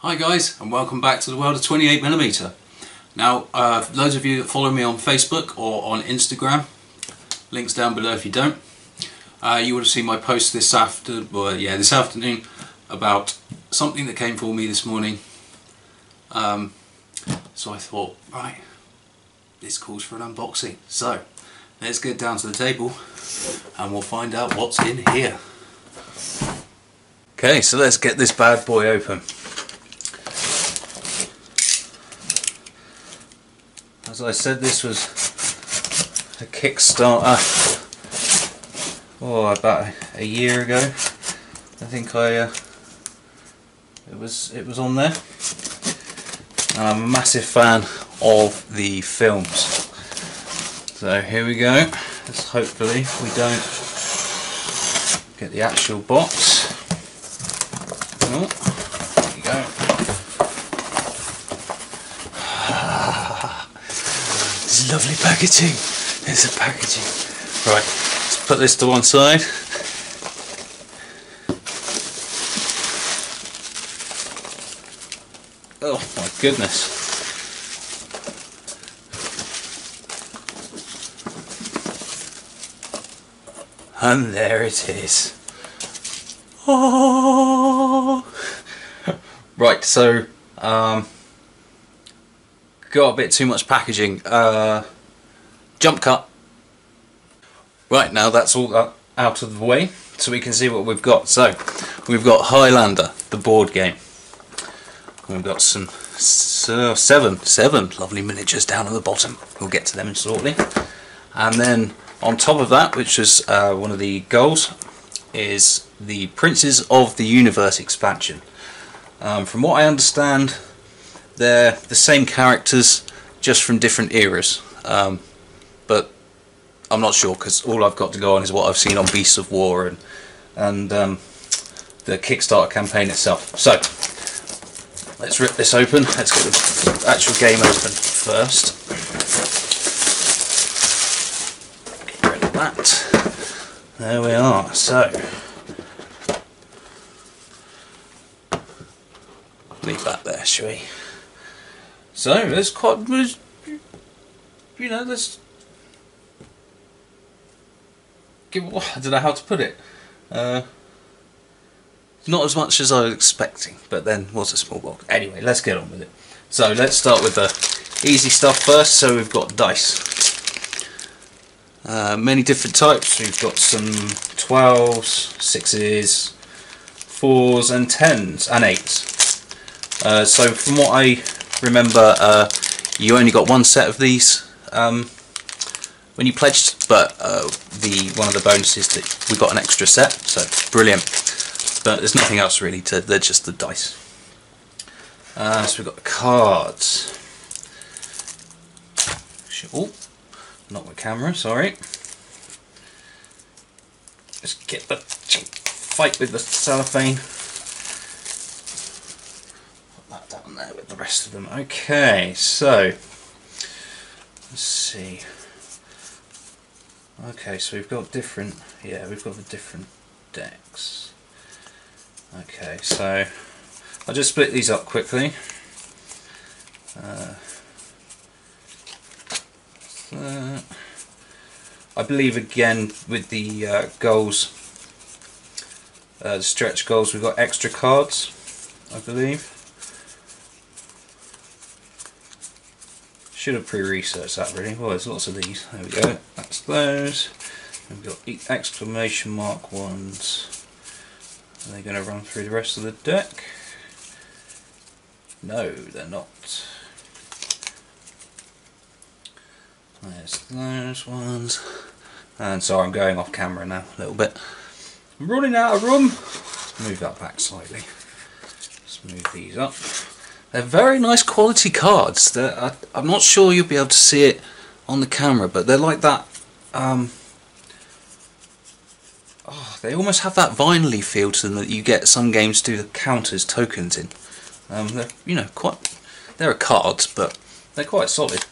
Hi guys, and welcome back to the world of 28mm. Now, those of you that follow me on Facebook or on Instagram, links down below if you don't, you would have seen my post this afternoon about something that came for me this morning. So I thought, right, this calls for an unboxing. So let's get down to the table and we'll find out what's in here. Okay, so let's get this bad boy open. As I said, this was a Kickstarter about a year ago. I think it was on there. And I'm a massive fan of the films. So here we go. Let's hopefully we don't get the actual box. Oh, there you go. This lovely packaging. There's the packaging. Right, let's put this to one side. Oh my goodness. And there it is. Oh. Right, so got a bit too much packaging. Jump cut. Right, now that's all out of the way, so we can see what we've got. So we've got Highlander, the board game. We've got some seven lovely miniatures down at the bottom. We'll get to them shortly. And then on top of that, which is one of the goals, is the Princes of the Universe expansion. From what I understand, they're the same characters, just from different eras. But I'm not sure, because all I've got to go on is what I've seen on Beasts of War and the Kickstarter campaign itself. So let's rip this open. Let's get the actual game open first. Get rid of that. There we are. So leave that there, shall we? So there's quite, you know, there's, I don't know how to put it. Not as much as I was expecting, but then was a small box. Anyway, let's get on with it. So let's start with the easy stuff first. So we've got dice. Many different types. We've got some 12s, 6s, 4s and 10s and 8s. So from what I remember, you only got one set of these when you pledged, but one of the bonuses that we got an extra set, so brilliant. But there's nothing else really they're just the dice. So we've got the cards. Oh, not my camera, sorry. Let's get the fight with the cellophane. Put that down there with the rest of them. Okay, so let's see. Okay, so we've got different, we've got the different decks. Okay, so I'll just split these up quickly. I believe again with the goals, the stretch goals, we've got extra cards, I believe. Should have pre-researched that really. Well, there's lots of these. There we go. That's those. And we've got exclamation mark ones. Are they going to run through the rest of the deck? No, they're not. There's those ones. And sorry, I'm going off camera now a little bit. I'm running out of room. Let's move that back slightly. Let's move these up. They're very nice quality cards. I'm not sure you'll be able to see it on the camera, but they're like that. They almost have that vinyl-y feel to them that you get some games do the counters tokens in. They're, you know, they're cards, but they're quite solid.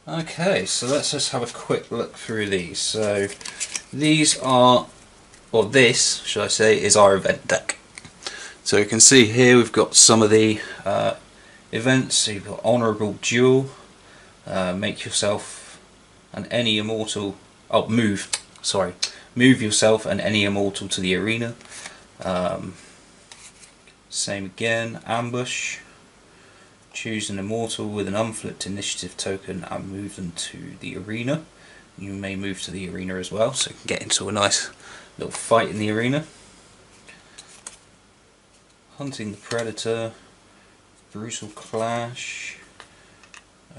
Okay, so let's just have a quick look through these. So these are, or this, should I say, is our event deck. So you can see here we've got some of the events. So you've got Honourable Duel, make yourself and any immortal, move yourself and any immortal to the arena. Same again, Ambush, choose an immortal with an unflipped initiative token and move them to the arena. You may move to the arena as well, so you can get into a nice little fight in the arena. Hunting the Predator, Brutal Clash,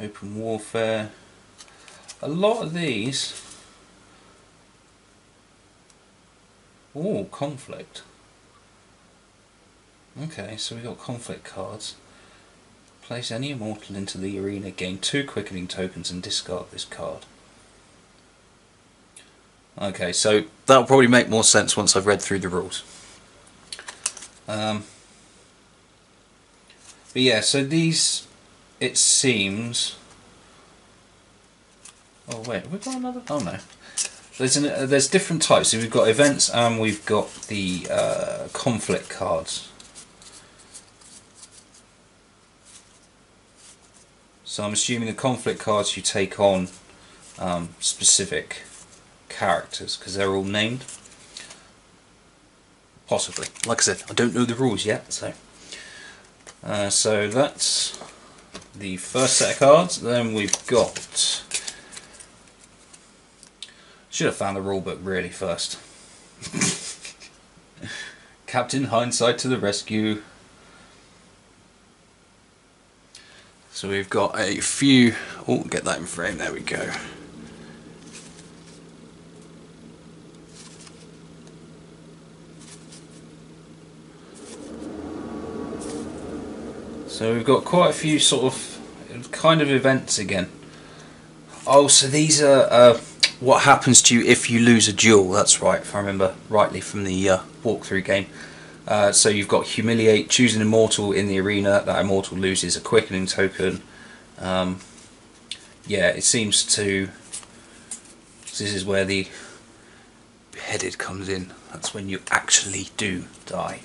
Open Warfare. A lot of these. Oh, Conflict. Okay, so we got Conflict cards. Place any immortal into the arena, gain 2 quickening tokens and discard this card. Okay, so that'll probably make more sense once I've read through the rules. But yeah, so these, it seems... Oh wait, we've got another... Oh no. There's different types. So we've got events and we've got the conflict cards. So I'm assuming the conflict cards you take on specific characters because they're all named. Possibly. Like I said, I don't know the rules yet, so that's the first set of cards. Then we've got... Should have found the rulebook really first. Captain Hindsight to the rescue. So we've got a few... Oh, get that in frame, there we go. So we've got quite a few sort of kind of events again. Oh, so these are what happens to you if you lose a duel. That's right, if I remember rightly from the walkthrough game. So you've got Humiliate, choose an immortal in the arena. That immortal loses a quickening token. Yeah, it seems to... This is where the beheaded comes in. That's when you actually do die.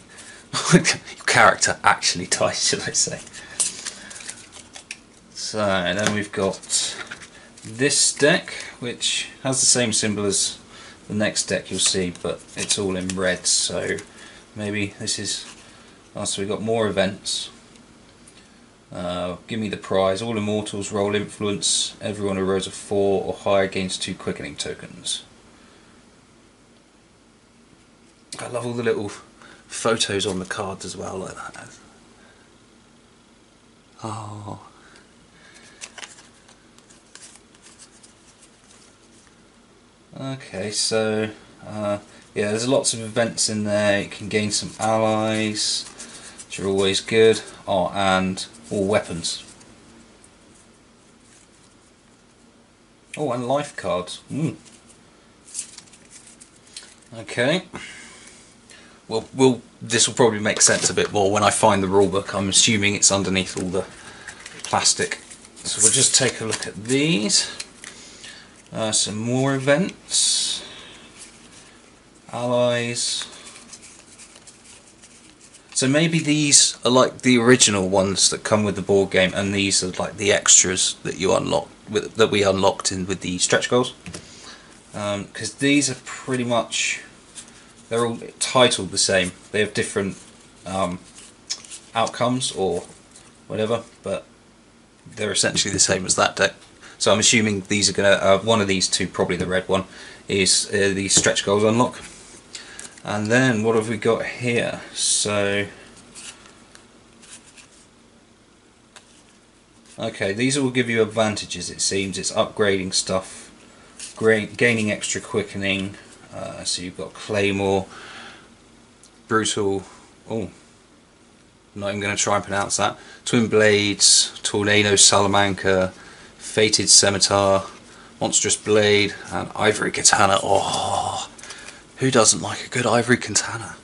Your character actually dies, should I say. So, and then we've got this deck, which has the same symbol as the next deck you'll see, but it's all in red, so maybe this is... Oh, so we've got more events. Give me the prize. All immortals roll influence. Everyone who rolls a 4 or higher gains 2 quickening tokens. I love all the little photos on the cards as well, like that. Oh. Okay, so yeah, there's lots of events in there. You can gain some allies, which are always good. Oh, and all weapons. Oh, and life cards. Okay. Well, this will probably make sense a bit more when I find the rulebook. I'm assuming it's underneath all the plastic. So we'll just take a look at these. Some more events. Allies. So maybe these are like the original ones that come with the board game, and these are like the extras that you unlock that we unlocked in with the stretch goals. Because these are pretty much... They're all titled the same. They have different outcomes or whatever, but they're essentially the same as that deck. So I'm assuming these are gonna one of these two, probably the red one, is the stretch goals unlock. And then what have we got here? So okay, these will give you advantages. It seems it's upgrading stuff, gaining extra quickening. So you've got Claymore, Brutal, oh, I'm not even going to try and pronounce that, Twin Blades, Tornado Salamanca, Fated Scimitar, Monstrous Blade, and Ivory Katana. Oh, who doesn't like a good Ivory Katana?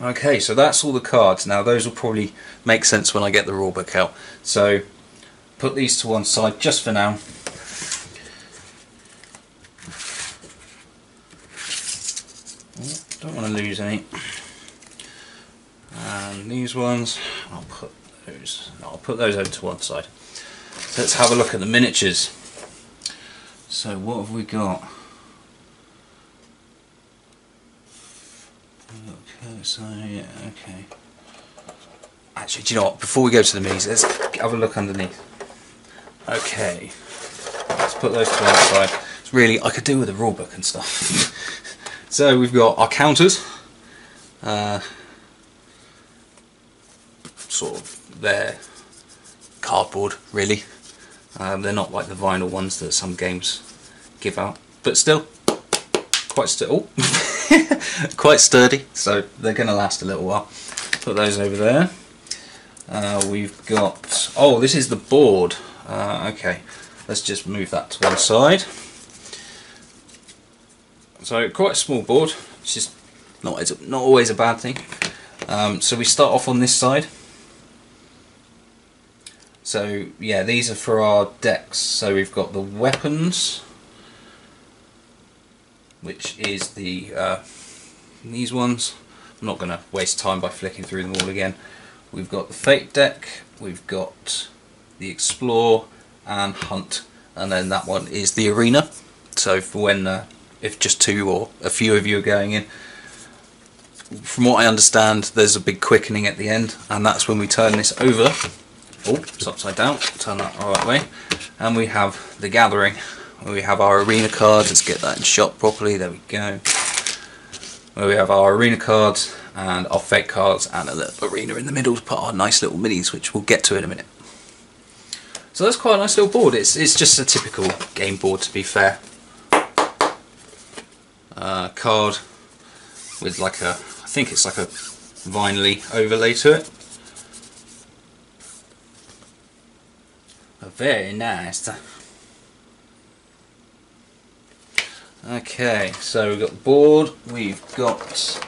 Okay, so that's all the cards. Now those will probably make sense when I get the rulebook out. So put these to one side just for now. Don't want to lose any. And these ones, I'll put those over to one side. So let's have a look at the miniatures. So what have we got? Okay, so yeah, okay. Actually, do you know what? Before we go to the minis, let's have a look underneath. Okay, let's put those to one side. It's really, I could do with a rulebook and stuff. So we've got our counters. Sort of, they're cardboard, really. They're not like the vinyl ones that some games give out, but still quite sturdy, so they're going to last a little while. Put those over there. We've got, oh, this is the board. Okay, let's just move that to one side. So quite a small board, which is not always a bad thing. So we start off on this side. So yeah, these are for our decks. So we've got the weapons, which is the these ones. I'm not going to waste time by flicking through them all again. We've got the Fate deck, we've got the Explore and Hunt, and then that one is the Arena. So for when if just two or a few of you are going in. From what I understand, there's a big quickening at the end, and that's when we turn this over. Oh, it's upside down. Turn that the right way, and we have the Gathering. Where we have our Arena cards. Let's get that in shot properly. There we go. Where we have our Arena cards and our Fate cards, and a little Arena in the middle to put our nice little minis, which we'll get to in a minute. So that's quite a nice little board. It's just a typical game board, to be fair. Card with like a, I think it's like a vinyl overlay to it. Very nice. Okay, so we've got the board, we've got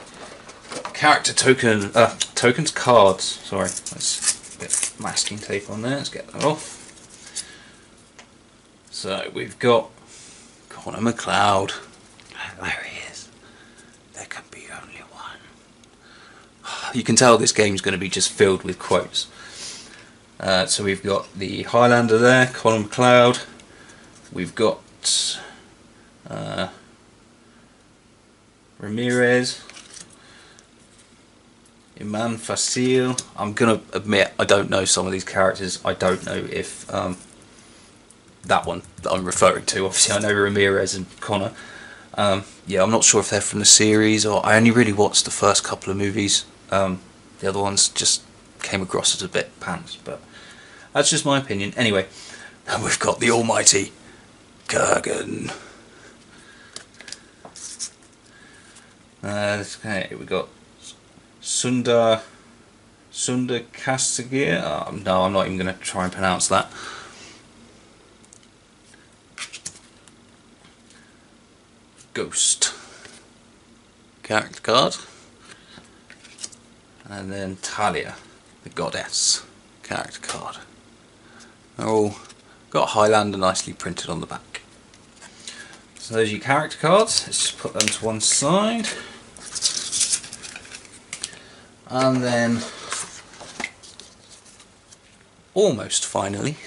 character tokens cards, sorry, let's get masking tape on there, let's get that off. So we've got Connor MacLeod, there he is, there can be only one. You can tell this game's going to be just filled with quotes. So we've got the Highlander there, Connor MacLeod, we've got Ramirez, Iman Facile. I'm gonna admit I don't know some of these characters. I don't know if that one that I'm referring to. Obviously I know Ramirez and Connor. Yeah, I'm not sure if they're from the series, or I only really watched the first couple of movies. The other ones just came across as a bit pants, but that's just my opinion. Anyway, and we've got the almighty Kurgan. Okay, we got Sundar Kasagir. No, I'm not even going to try and pronounce that. Ghost character card, and then Talia, the goddess character card. They're all got Highlander nicely printed on the back. So those are your character cards. Let's just put them to one side. And then, almost finally,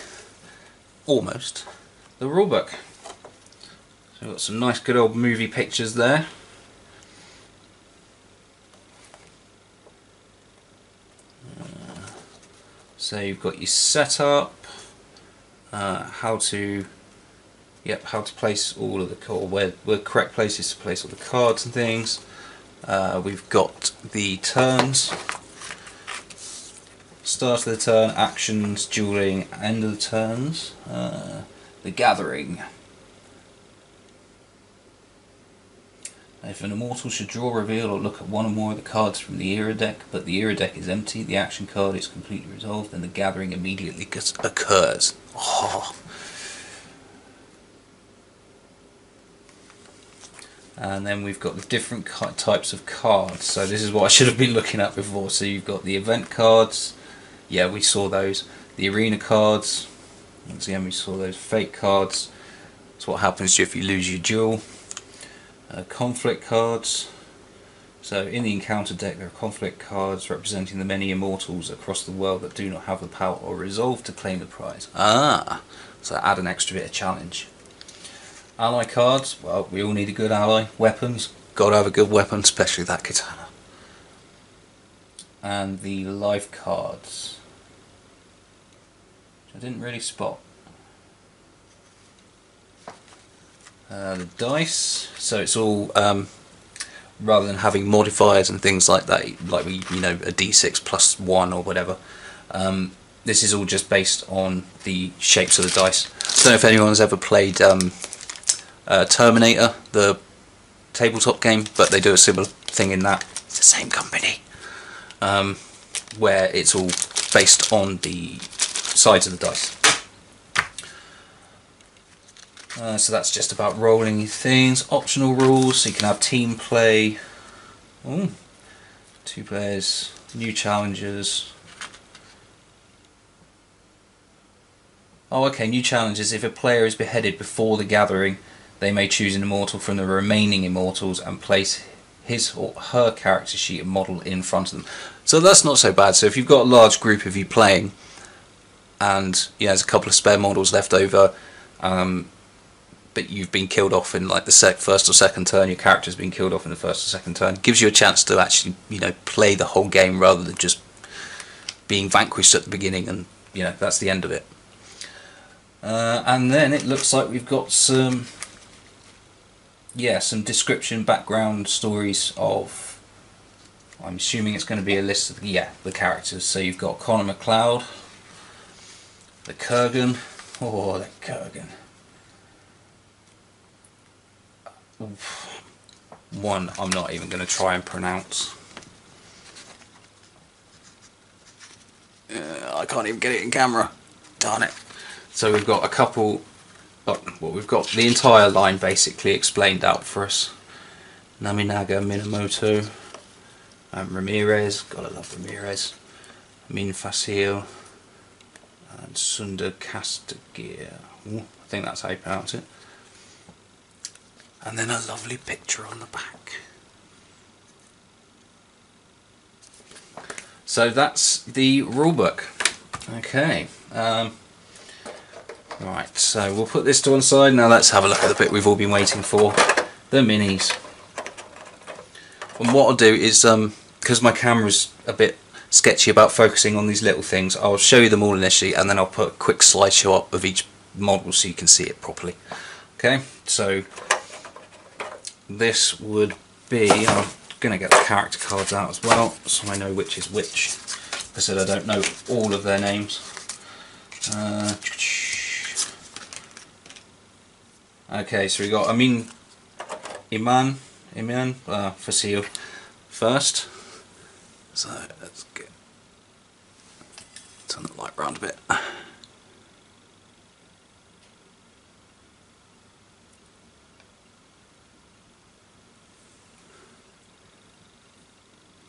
the rulebook. So we've got some nice good old movie pictures there. So you've got your setup, how to place all of the, or where correct places to place all the cards and things. We've got the turns, start of the turn, actions, dueling, end of the turns, the gathering. If an immortal should draw, reveal, or look at one or more of the cards from the era deck, but the era deck is empty, the action card is completely resolved, and the gathering immediately occurs. Oh. And then we've got the different types of cards. So this is what I should have been looking at before. So you've got the event cards. Yeah, we saw those. The arena cards. Once again, we saw those. Fate cards. That's what happens to you if you lose your duel. Conflict cards. So in the encounter deck there are conflict cards representing the many immortals across the world that do not have the power or resolve to claim the prize. Ah, so add an extra bit of challenge. Ally cards, well, we all need a good ally. Weapons, gotta have a good weapon, especially that katana. And the life cards, which I didn't really spot. The dice, so it's all rather than having modifiers and things like that, like a d6 plus 1 or whatever. This is all just based on the shapes of the dice. I don't know if anyone's ever played Terminator, the tabletop game, but they do a similar thing in that. It's the same company, where it's all based on the sides of the dice. So that's just about rolling things. Optional rules, so you can have team play. Ooh, 2 players, new challenges. Oh, okay, new challenges. If a player is beheaded before the gathering, they may choose an immortal from the remaining immortals and place his or her character sheet and model in front of them. So that's not so bad. So if you've got a large group of you playing, and there's a couple of spare models left over, but you've been killed off in like the first or second turn, your character's been killed off in the first or second turn, it gives you a chance to actually play the whole game rather than just being vanquished at the beginning and that's the end of it. And then it looks like we've got some description, background stories of, I'm assuming it's going to be a list of the characters. So you've got Connor McLeod, the Kurgan. Oh, the Kurgan. One I'm not even going to try and pronounce. I can't even get it in camera. Darn it. So we've got a couple, we've got the entire line basically explained out for us. Naminaga, Minamoto, Ramirez, gotta love Ramirez, Min Facil, and Sundar Kastagir. I think that's how you pronounce it. And then a lovely picture on the back. So that's the rulebook. Okay. Right, so we'll put this to one side. Now let's have a look at the bit we've all been waiting for, the minis. And what I'll do is, because my camera's a bit sketchy about focusing on these little things, I'll show you them all initially and then I'll put a quick slideshow up of each model so you can see it properly. Okay, so this would be, I'm going to get the character cards out as well so I know which is which. I said I don't know all of their names. Okay, so we got Iman Facil first. So let's turn the light round a bit.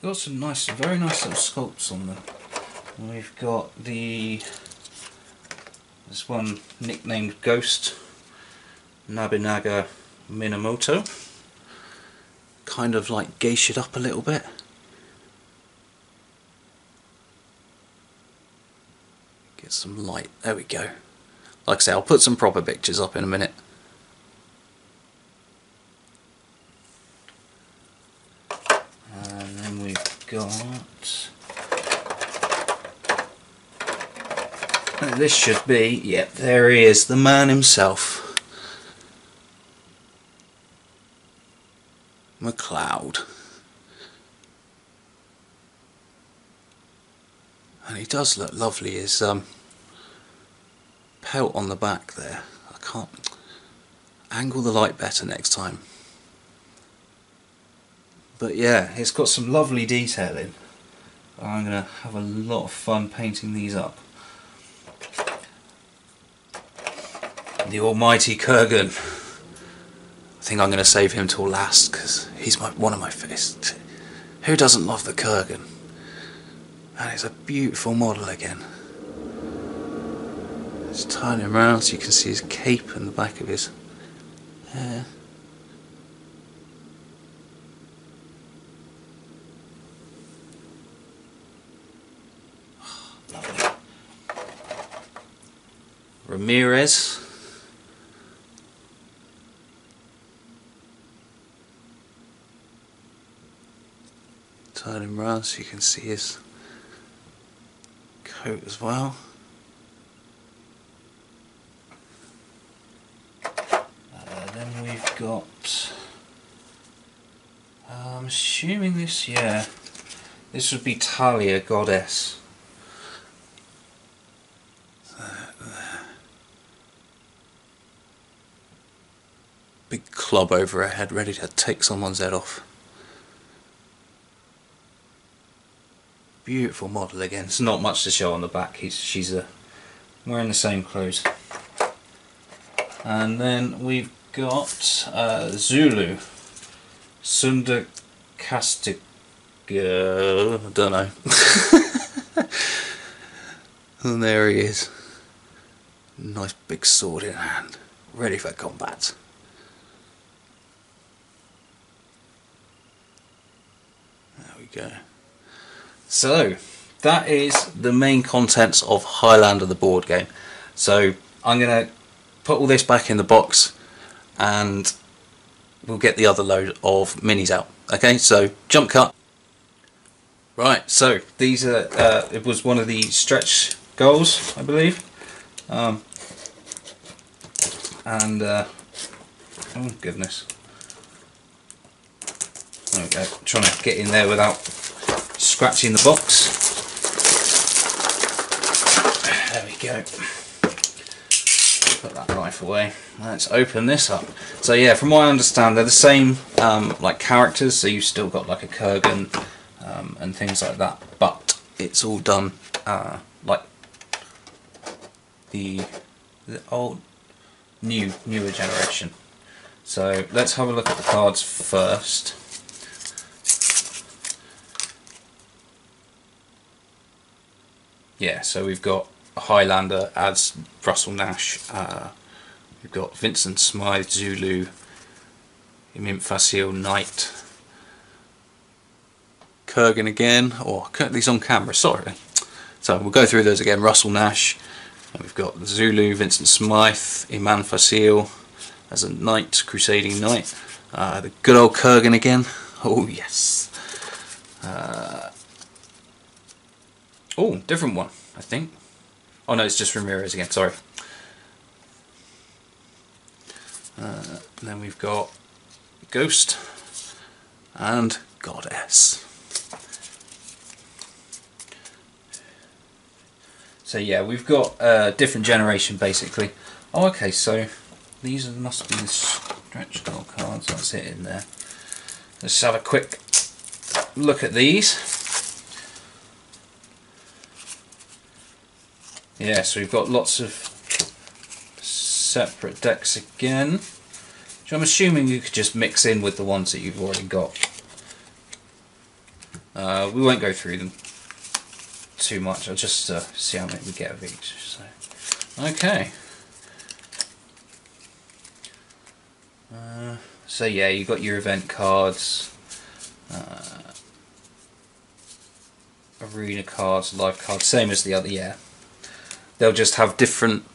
Got some nice, very nice little sculpts on them. We've got this one nicknamed Ghost, Nabinaga Minamoto. Kind of like geisha'd up a little bit. Get some light, there we go. Like I say, I'll put some proper pictures up in a minute. And then we've got, this should be, yep, there he is, the man himself. McLeod. And he does look lovely, his pelt on the back there. I can't angle the light better next time. But yeah, it's got some lovely detailing. I'm going to have a lot of fun painting these up. The almighty Kurgan. I think I'm going to save him till last because he's one of my favorites. Who doesn't love the Kurgan? And it's a beautiful model again. Just turn him around so you can see his cape and the back of his hair. Ramirez. Turn him round so you can see his coat as well. Then we've got, I'm assuming this, yeah, this would be Talia, Goddess. Big club over her head, ready to take someone's head off. Beautiful model again. It's not much to show on the back. She's wearing the same clothes. And then we've got Zulu, Sunda Castigo. I don't know. And there he is. Nice big sword in hand, ready for combat. There we go. So that is the main contents of Highlander the board game. So I'm going to put all this back in the box and we'll get the other load of minis out. Okay, so jump cut. Right, so these are, it was one of the stretch goals, I believe. Oh goodness. There we go, trying to get in there without scratching the box. There we go. Put that knife away. Let's open this up. So yeah, from what I understand, they're the same like characters. So you've still got like a Kurgan and things like that, but it's all done like the old, newer generation. So let's have a look at the cards first. Yeah, so we've got Highlander as Russell Nash, we've got Vincent Smythe, Zulu, Imint Fasil, Knight, Kurgan again, or at least on camera, sorry. So we'll go through those again. Russell Nash, and we've got Zulu, Vincent Smythe, Iman Fasil as a Knight, Crusading Knight, the good old Kurgan again, oh yes. Oh, different one, I think. Oh no, it's just Ramirez again, sorry. Then we've got Ghost and Goddess. So yeah, we've got a different generation basically. Oh okay, so these must be the stretch goal cards, that's it in there. Let's have a quick look at these. Yeah, so we've got lots of separate decks again, which I'm assuming you could just mix in with the ones that you've already got. We won't go through them too much, I'll just see how many we get of each. So, okay. So yeah, you've got your event cards, arena cards, live cards, same as the other, yeah. They'll just have different,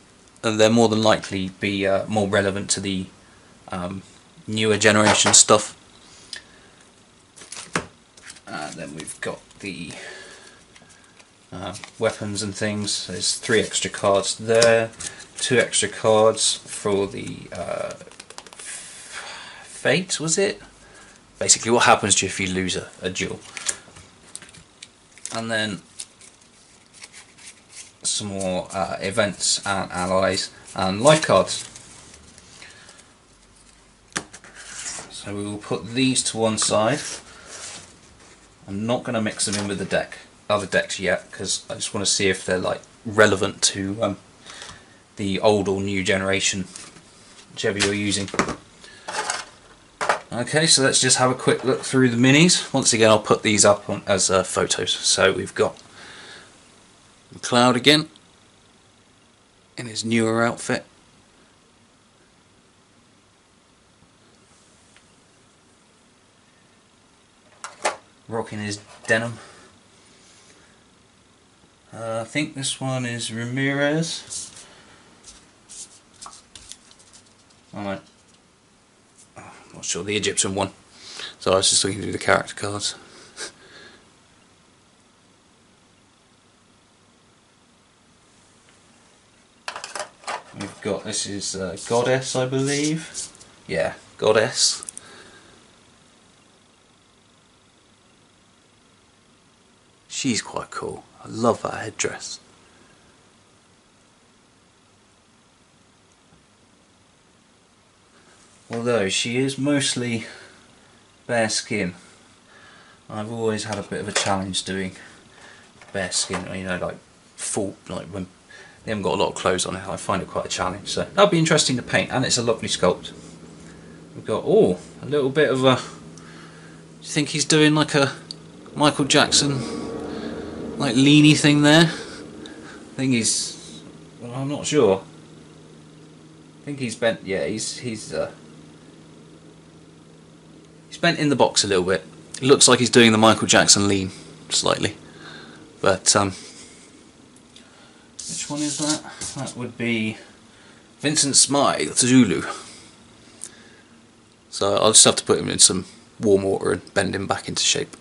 and they're more than likely be more relevant to the newer generation stuff. Then we've got the weapons and things. There's 3 extra cards there, 2 extra cards for the fate, was it? Basically what happens to you if you lose a duel. And then some more events and allies and life cards. So we will put these to one side. I'm not going to mix them in with the other decks yet, because I just want to see if they're like relevant to the old or new generation, whichever you're using. Okay, so let's just have a quick look through the minis. Once again, I'll put these up on, as photos. So we've got McLeod again in his newer outfit. Rocking his denim. I think this one is Ramirez. I'm not sure, the Egyptian one. So I was just looking through the character cards. We've got, this is Goddess, I believe. Yeah, Goddess. She's quite cool. I love that headdress. Although she is mostly bare skin. I've always had a bit of a challenge doing bare skin, you know, like full, like when they haven't got a lot of clothes on it. I find it quite a challenge, so that'll be interesting to paint, and it's a lovely sculpt. We've got, oh, a little bit of a, do you think he's doing like a Michael Jackson like leany thing there? I think he's, well, I'm not sure. I think he's bent, yeah, he's bent in the box a little bit. It looks like he's doing the Michael Jackson lean slightly, but which one is that? That would be Vincent Smythe, Zulu. So I'll just have to put him in some warm water and bend him back into shape.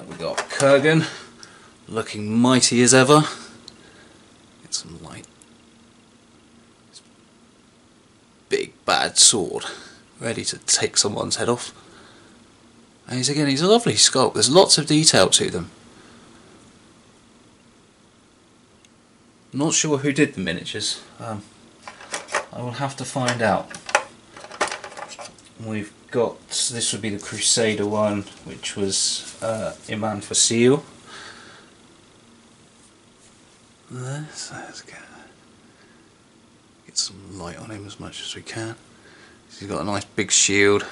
We got Kurgan, looking mighty as ever. Get some light. Big bad sword, ready to take someone's head off. And he's a lovely sculpt. There's lots of detail to them. Not sure who did the miniatures. I will have to find out. We've got, this would be the Crusader one, which was Iman Fasil. Let's get some light on him as much as we can. He's got a nice big shield,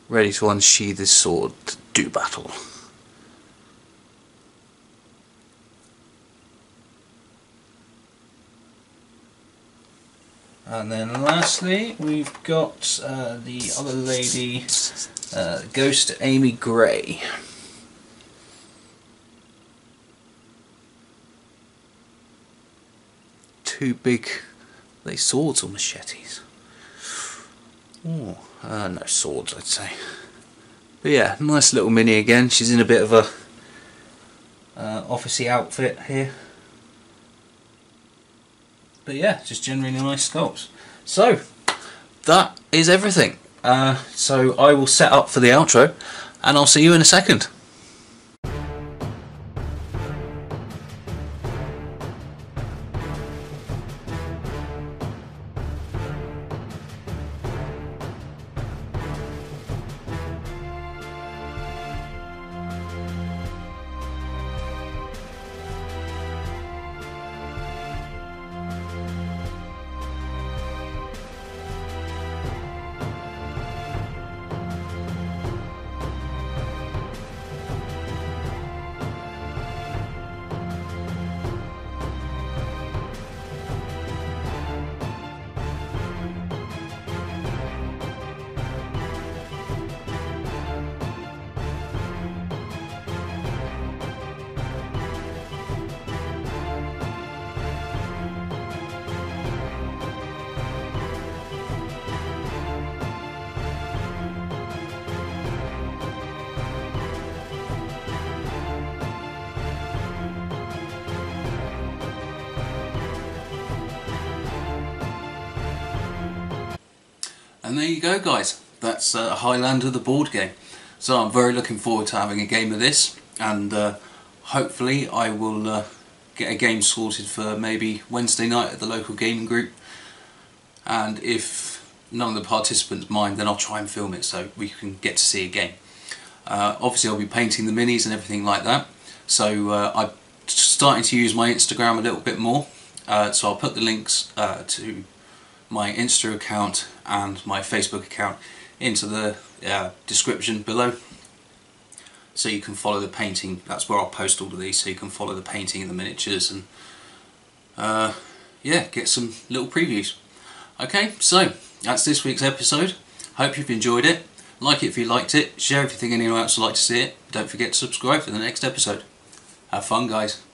ready to unsheathe his sword to do battle. And then lastly, we've got the other lady, Ghost Amy Gray. Two big, are they swords or machetes? Oh, no swords, I'd say. But yeah, nice little mini again. She's in a bit of a officey outfit here. But yeah, just generally nice sculpts. So, that is everything. So I will set up for the outro, and I'll see you in a second. And there you go, guys, that's Highlander the board game. So I'm very looking forward to having a game of this, and hopefully I will get a game sorted for maybe Wednesday night at the local gaming group, and if none of the participants mind, then I'll try and film it so we can get to see a game. Obviously I'll be painting the minis and everything like that, so I'm starting to use my Instagram a little bit more, so I'll put the links to my Insta account and my Facebook account into the description below, so you can follow the painting. That's where I'll post all of these, so you can follow the painting and the miniatures, and yeah, get some little previews. Okay, so that's this week's episode. Hope you've enjoyed it. Like it if you liked it, share if you think anyone else would like to see it. Don't forget to subscribe for the next episode. Have fun, guys.